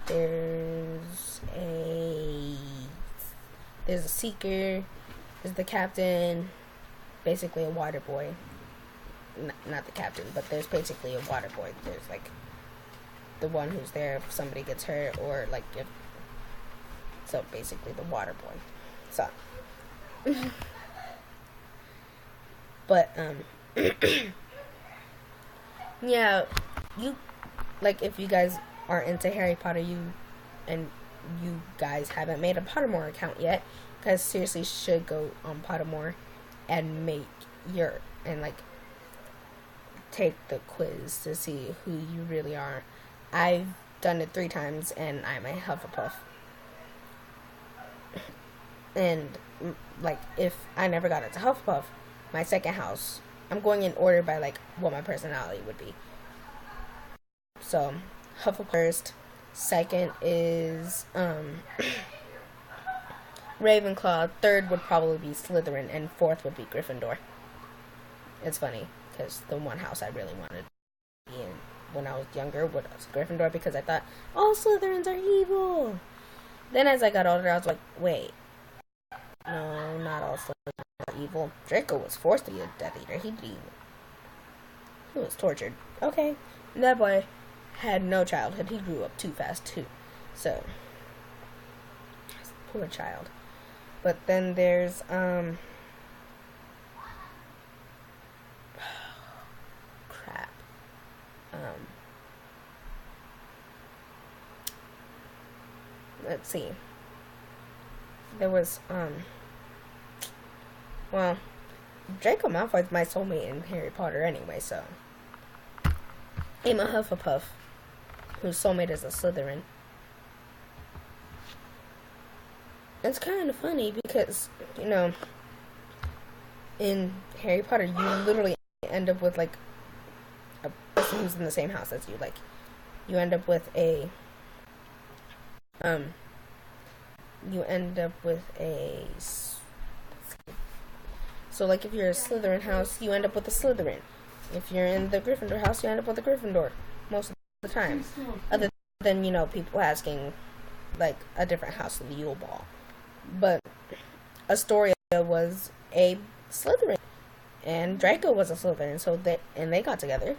There's a Seeker. There's the captain. Basically a water boy. Not the captain, but there's basically a water boy. There's like the one who's there if somebody gets hurt or like if so basically the water boy. So but yeah, you like if you guys are into Harry Potter, you guys haven't made a Pottermore account yet, guys seriously should go on Pottermore and make like take the quiz to see who you really are. I've done it 3 times and I'm a Hufflepuff. And like if I never got into Hufflepuff, my second house, I'm going in order by like what my personality would be. So Hufflepuff first, second is Ravenclaw, third would probably be Slytherin, and fourth would be Gryffindor. It's funny because the one house I really wanted to be in when I was younger was Gryffindor because I thought all Slytherins are evil. Then as I got older, I was like, wait, no, not all Slytherins are evil. Draco was forced to be a Death Eater. He was tortured. Okay, and that boy had no childhood. He grew up too fast too. So poor child. But then there's crap. Let's see. There was well, Draco Malfoy's my soulmate in Harry Potter anyway, so I'm a Hufflepuff whose soulmate is a Slytherin. It's kind of funny because, you know, in Harry Potter, you literally end up with, like, a person who's in the same house as you. Like, you end up with a, so, like, if you're a Slytherin house, you end up with a Slytherin. If you're in the Gryffindor house, you end up with a Gryffindor most of the time. Other than, you know, people asking, like, a different house of the Yule Ball. But Astoria was a Slytherin, and Draco was a Slytherin, so they got together.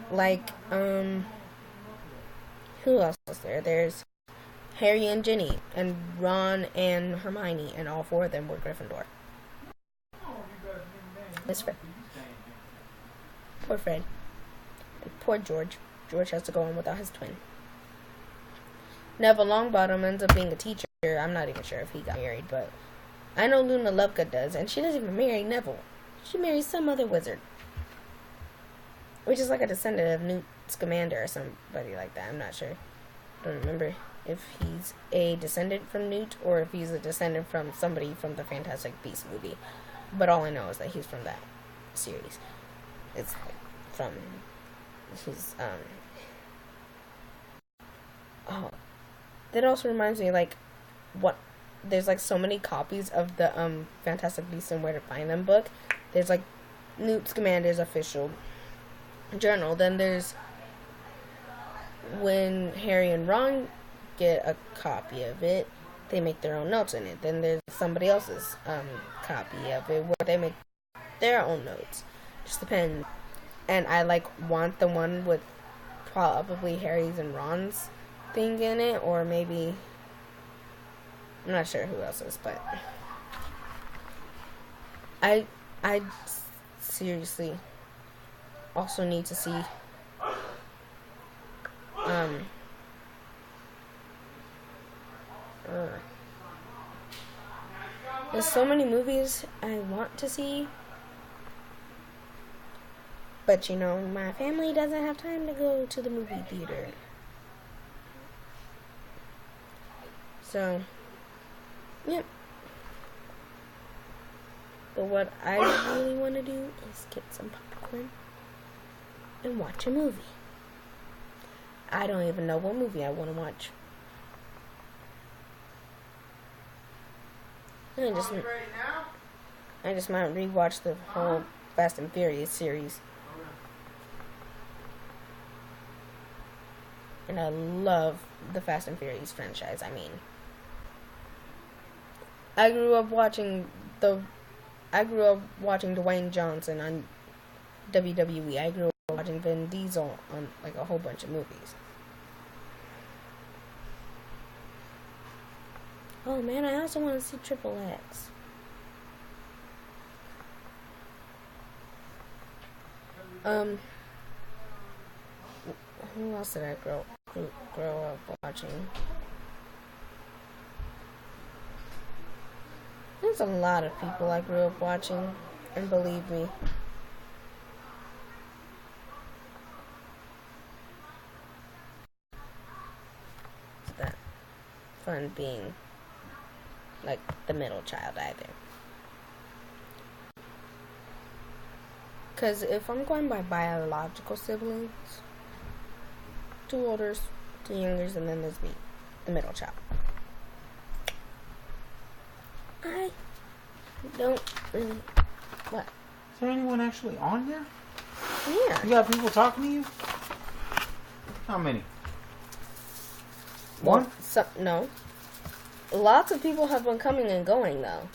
Like, who else was there? There's Harry and Ginny, and Ron and Hermione, and all 4 of them were Gryffindor. Miss Fred. Poor Fred. And poor George. George has to go on without his twin. Neville Longbottom ends up being a teacher. I'm not even sure if he got married, but I know Luna Lovegood does, and she doesn't even marry Neville. She marries some other wizard. Which is like a descendant of Newt Scamander or somebody like that. I'm not sure. I don't remember if he's a descendant from Newt or if he's a descendant from somebody from the Fantastic Beasts movie. But all I know is that he's from that series. It's like from his, oh, that also reminds me, like, what, there's, like, so many copies of the, Fantastic Beasts and Where to Find Them book. There's, like, Newt Scamander's official journal. Then there's when Harry and Ron get a copy of it, they make their own notes in it. Then there's somebody else's, copy of it where they make their own notes. Just depends. And I, like, want the one with probably Harry's and Ron's thing in it, or maybe, I'm not sure who else's, but I seriously also need to see there's so many movies I want to see, but you know, my family doesn't have time to go to the movie theater. So, yep. But what I really want to do is get some popcorn and watch a movie. I don't even know what movie I want to watch. I just might rewatch the whole Fast and Furious series. And I love the Fast and Furious franchise. I mean, I grew up watching Dwayne Johnson on WWE. I grew up watching Vin Diesel on like a whole bunch of movies. Oh man, I also want to see Triple X. Who else did I grow up watching? There's a lot of people I grew up watching, and believe me, it's not fun being like the middle child either. Because if I'm going by biological siblings, 2 olders, 2 youngers, and then there's me, the middle child. I don't really. What? Is there anyone actually on there? Yeah. You got people talking to you? How many? One? No. Lots of people have been coming and going, though.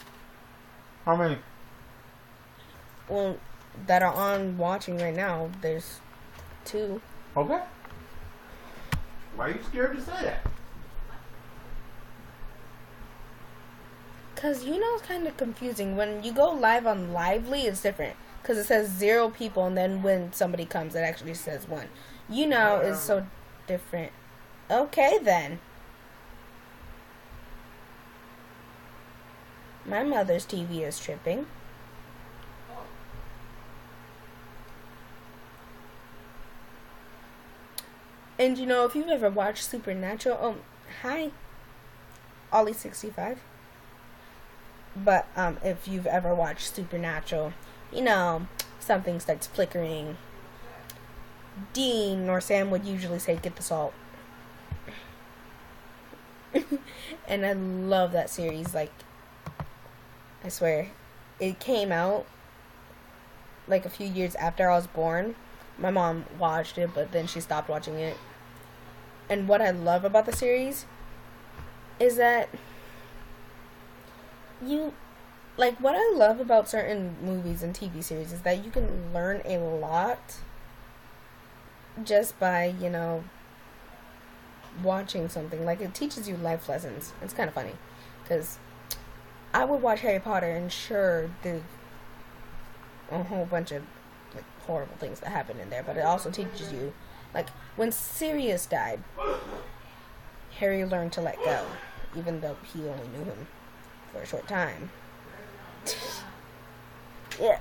How many? Well, that are on watching right now, there's 2. Okay. Why are you scared to say that? Because YouNow is kind of confusing. When you go live on Lively, it's different. Because it says 0 people, and then when somebody comes, it actually says 1. YouNow is so different. Okay, then. My mother's TV is tripping. And you know, if you've ever watched Supernatural, hi, Ollie65. But if you've ever watched Supernatural, you know, something starts flickering. Dean or Sam would usually say, "Get the salt." And I love that series. Like, I swear, it came out like a few years after I was born. My mom watched it, but then she stopped watching it. And what I love about the series is that what I love about certain movies and TV series is that you can learn a lot just by, you know, watching something. Like, it teaches you life lessons. It's kind of funny, because I would watch Harry Potter, and sure, there's a whole bunch of like horrible things that happen in there, but it also teaches you, like, when Sirius died, Harry learned to let go, even though he only knew him for a short time. Yeah.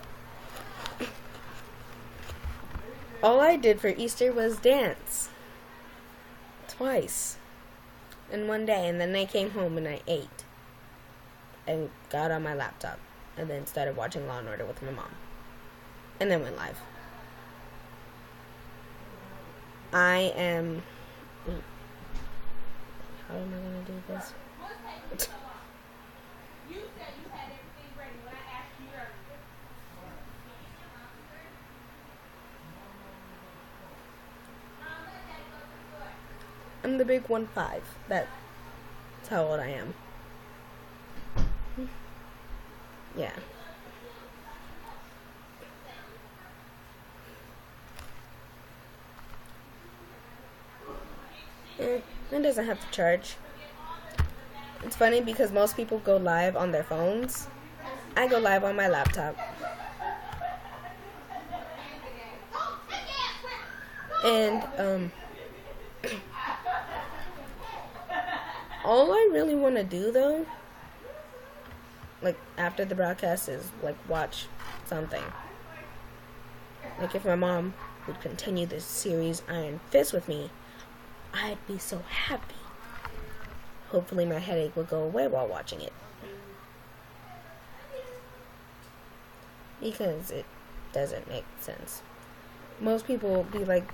All I did for Easter was dance. Twice. In one day. And then I came home and I ate. And got on my laptop. And then started watching Law & Order with my mom. And then went live. I am... How am I going to do this? I'm the big 1'5". That's how old I am. Yeah. It doesn't have to charge. It's funny because most people go live on their phones. I go live on my laptop. And, all I really want to do, though, like, after the broadcast is, like, watch something. Like, if my mom would continue this series Iron Fist with me, I'd be so happy. Hopefully my headache will go away while watching it. Because it doesn't make sense. Most people will be like,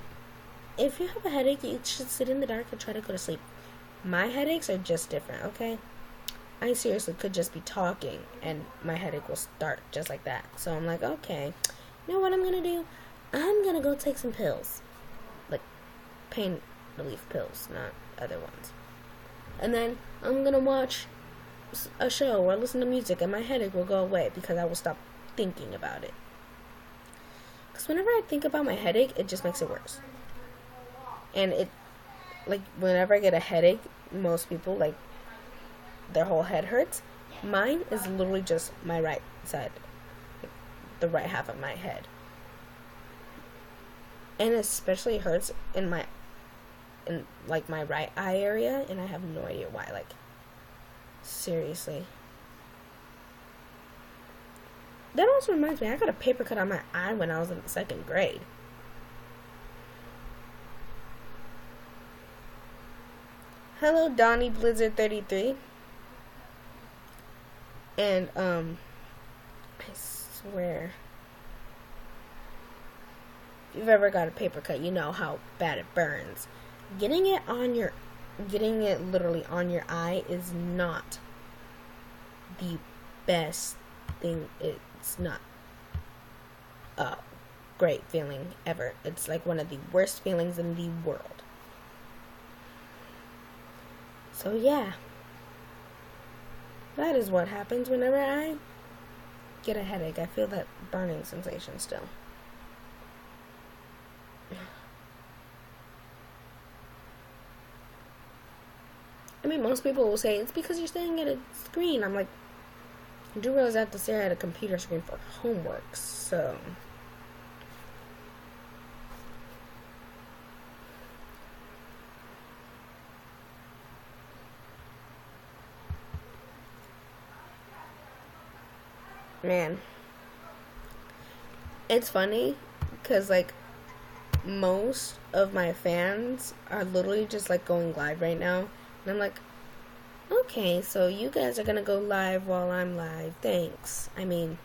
if you have a headache, you should sit in the dark and try to go to sleep. My headaches are just different, okay? I seriously could just be talking and my headache will start just like that. So I'm like, okay, you know what I'm gonna do? I'm gonna go take some pills. Like, pain relief pills, not other ones. And then I'm gonna watch a show or listen to music and my headache will go away because I will stop thinking about it. Because whenever I think about my headache, it just makes it worse. And it, like, whenever I get a headache, most people, like, their whole head hurts. Mine is literally just my right side, like, the right half of my head. And it especially hurts in my right eye area, and I have no idea why. Like, seriously. That also reminds me, I got a paper cut on my eye when I was in the 2nd grade. Hello, Donnie Blizzard 33. And, I swear, if you've ever got a paper cut, you know how bad it burns. Getting it literally on your eye is not the best thing. It's not a great feeling ever. It's like one of the worst feelings in the world. So yeah, that is what happens whenever I get a headache. I feel that burning sensation still. I mean, most people will say, it's because you're staring at a screen. I'm like, I do realize I have to stare at a computer screen for homework, so... Man. It's funny, because, like, most of my fans are literally just, like, going live right now. And I'm like, okay, so you guys are gonna go live while I'm live. Thanks. I mean,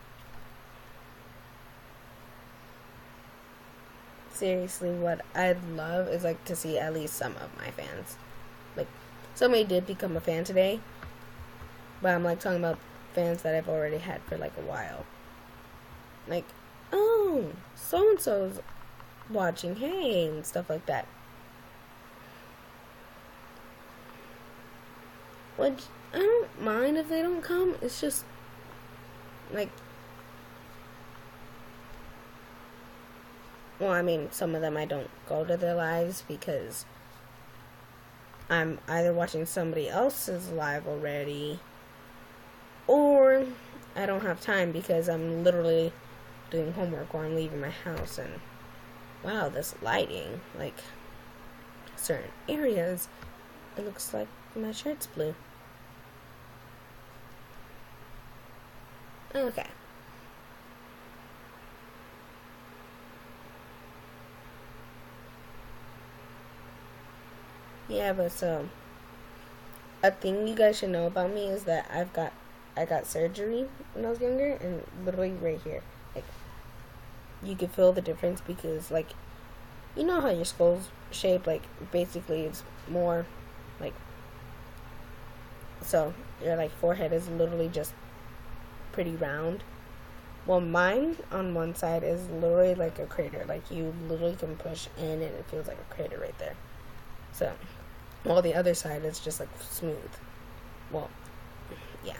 seriously, what I'd love is, like, to see at least some of my fans. Like, somebody did become a fan today. But I'm, like, talking about fans that I've already had for, like, a while. Like, oh, so-and-so's watching, hey, and stuff like that. Which, I don't mind if they don't come. It's just, like, well, I mean, some of them I don't go to their lives because I'm either watching somebody else's live already, or I don't have time because I'm literally doing homework or I'm leaving my house. And wow, this lighting, like, certain areas, it looks like my shirt's blue. Okay. Yeah, but so a thing you guys should know about me is that I got surgery when I was younger, and literally right here, like you could feel the difference because like you know how your skull's shaped, like basically it's more like so your like forehead is literally just pretty round. Well, mine on one side is literally like a crater. Like you literally can push in and it feels like a crater right there. So, while the other side is just like smooth. Well, yeah.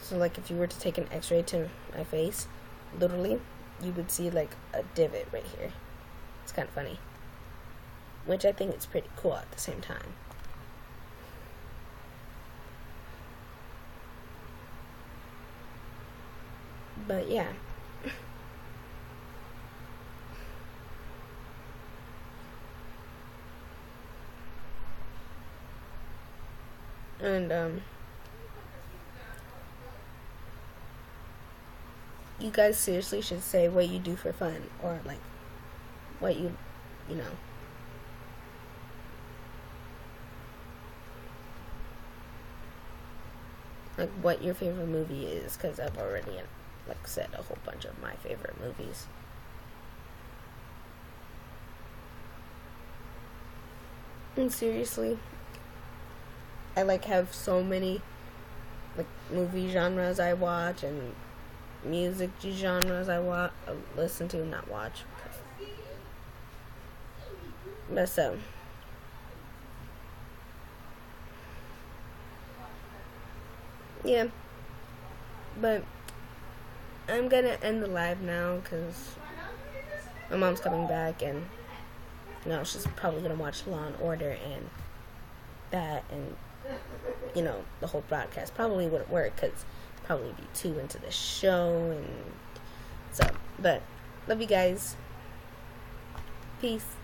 So like if you were to take an x-ray to my face, literally, you would see like a divot right here. It's kind of funny. Which I think is pretty cool at the same time. But yeah. And you guys seriously should say what you do for fun, or like what you know. Like what your favorite movie is, because I've already like said a whole bunch of my favorite movies. And seriously, I like have so many like movie genres I watch and music genres I listen to, not watch. But so yeah, but I'm gonna end the live now because my mom's coming back, and you know she's probably gonna watch Law and Order and that, and you know the whole broadcast probably wouldn't work because probably be too into the show, and so. But love you guys. Peace.